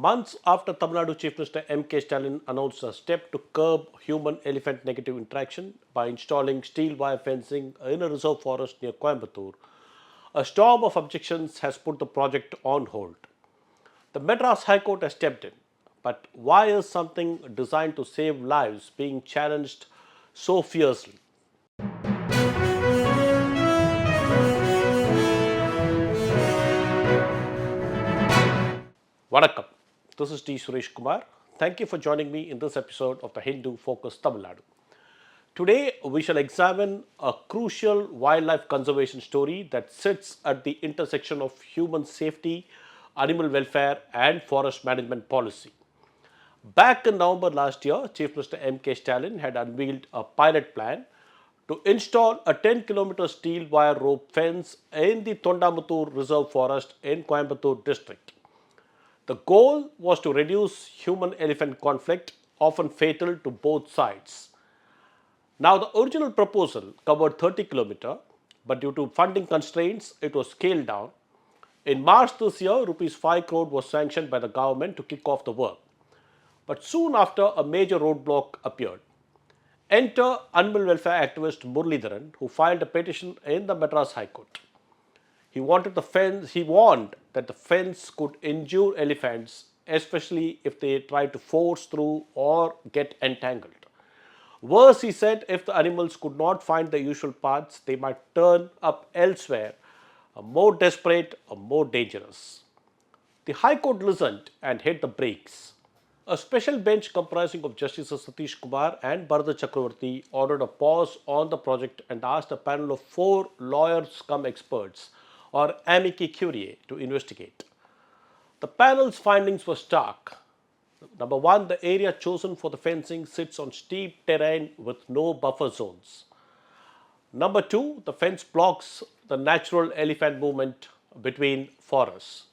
Months after Tamil Nadu Chief Minister M.K. Stalin announced a step to curb human-elephant negative interaction by installing steel wire fencing in a reserve forest near Coimbatore, a storm of objections has put the project on hold. The Madras High Court has stepped in. But why is something designed to save lives being challenged so fiercely? Vanakkam. This is T. Suresh Kumar. Thank you for joining me in this episode of the Hindu Focus Tamil Nadu. Today, we shall examine a crucial wildlife conservation story that sits at the intersection of human safety, animal welfare, and forest management policy. Back in November last year, Chief Minister M.K. Stalin had unveiled a pilot plan to install a 10-kilometer steel wire rope fence in the Thondamuthur Reserve Forest in Coimbatore district. The goal was to reduce human-elephant conflict, often fatal to both sides. Now, the original proposal covered 30 km, but due to funding constraints, it was scaled down. In March this year, Rs 5 crore was sanctioned by the government to kick off the work. But soon after, a major roadblock appeared. Enter animal welfare activist Muralidharan, who filed a petition in the Madras High Court. He warned that the fence could injure elephants, especially if they try to force through or get entangled. Worse, he said, if the animals could not find the usual paths, they might turn up elsewhere, more desperate or more dangerous. The High Court listened and hit the brakes. A special bench comprising of Justices Satish Kumar and Bharat Chakravarti ordered a pause on the project and asked a panel of 4 lawyers cum experts, or amici curiae, to investigate. The panel's findings were stark. Number 1, the area chosen for the fencing sits on steep terrain with no buffer zones. Number 2, the fence blocks the natural elephant movement between forests.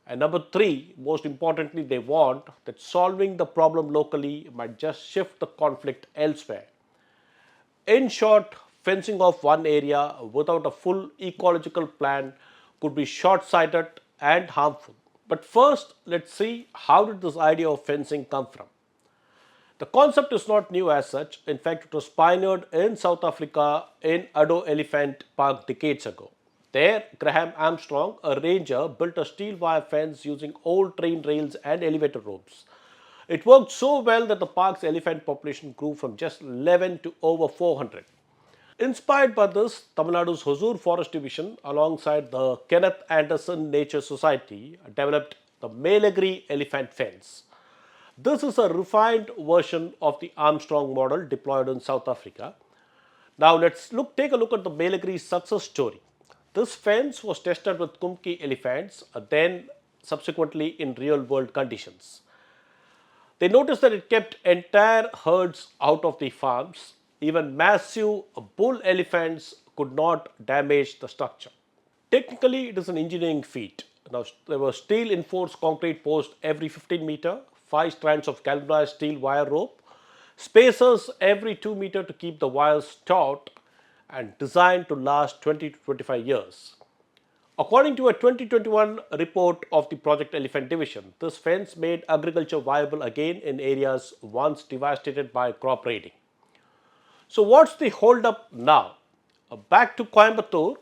And number 3, most importantly, they warned that solving the problem locally might just shift the conflict elsewhere. In short, fencing off one area without a full ecological plan could be short-sighted and harmful. But first, let's see, how did this idea of fencing come from? The concept is not new as such. In fact, it was pioneered in South Africa in Addo Elephant Park decades ago. There, Graham Armstrong, a ranger, built a steel wire fence using old train rails and elevator ropes. It worked so well that the park's elephant population grew from just 11 to over 400. Inspired by this, Tamil Nadu's Hosur Forest Division, alongside the Kenneth Anderson Nature Society, developed the Melagri elephant fence. This is a refined version of the Armstrong model deployed in South Africa. Now let's take a look at the Melagri success story. This fence was tested with Kumki elephants, then subsequently in real world conditions. They noticed that it kept entire herds out of the farms. Even massive bull elephants could not damage the structure. Technically, it is an engineering feat. Now, there were steel enforced concrete posts every 15 meter, 5 strands of galvanized steel wire rope, spacers every 2 meter to keep the wires taut, and designed to last 20 to 25 years. According to a 2021 report of the Project Elephant Division, this fence made agriculture viable again in areas once devastated by crop raiding. So what's the hold-up now? Back to Coimbatore,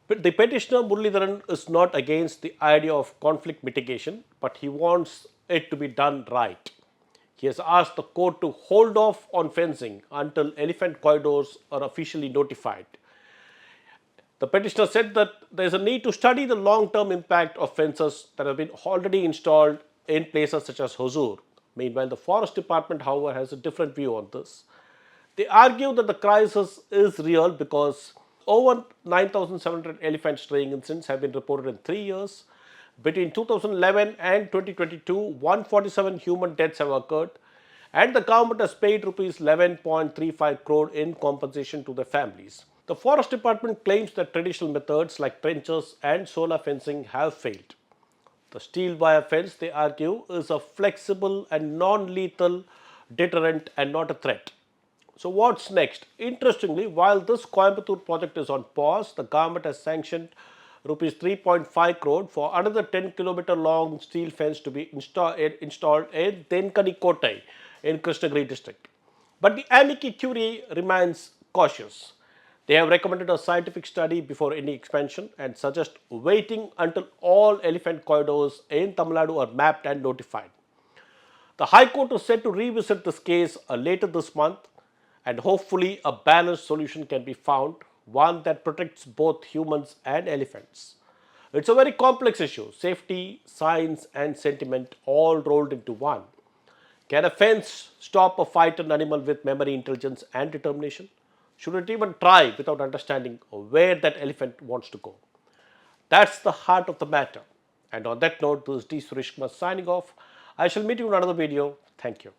the petitioner Muralidharan is not against the idea of conflict mitigation, but he wants it to be done right. He has asked the court to hold off on fencing until elephant corridors are officially notified. The petitioner said that there is a need to study the long-term impact of fences that have been already installed in places such as Hosur. Meanwhile, the Forest Department, however, has a different view on this. They argue that the crisis is real because over 9,700 elephant straying incidents have been reported in 3 years. Between 2011 and 2022, 147 human deaths have occurred, and the government has paid Rs 11.35 crore in compensation to their families. The Forest Department claims that traditional methods like trenches and solar fencing have failed. The steel wire fence, they argue, is a flexible and non-lethal deterrent and not a threat. So what's next? Interestingly, while this Coimbatore project is on pause, the government has sanctioned rupees 3.5 crore for another 10-kilometer long steel fence to be installed in Tenkani Kotai in Krishnagiri district. But the amici curiae remains cautious. They have recommended a scientific study before any expansion and suggest waiting until all elephant corridors in Tamil Nadu are mapped and notified. The High Court is set to revisit this case later this month, and hopefully a balanced solution can be found, one that protects both humans and elephants. It's a very complex issue, safety, science and sentiment all rolled into one. Can a fence stop a frightened animal with memory, intelligence and determination? Should it even try without understanding where that elephant wants to go? That's the heart of the matter. And on that note, this is D. Suresh Kumar signing off. I shall meet you in another video. Thank you.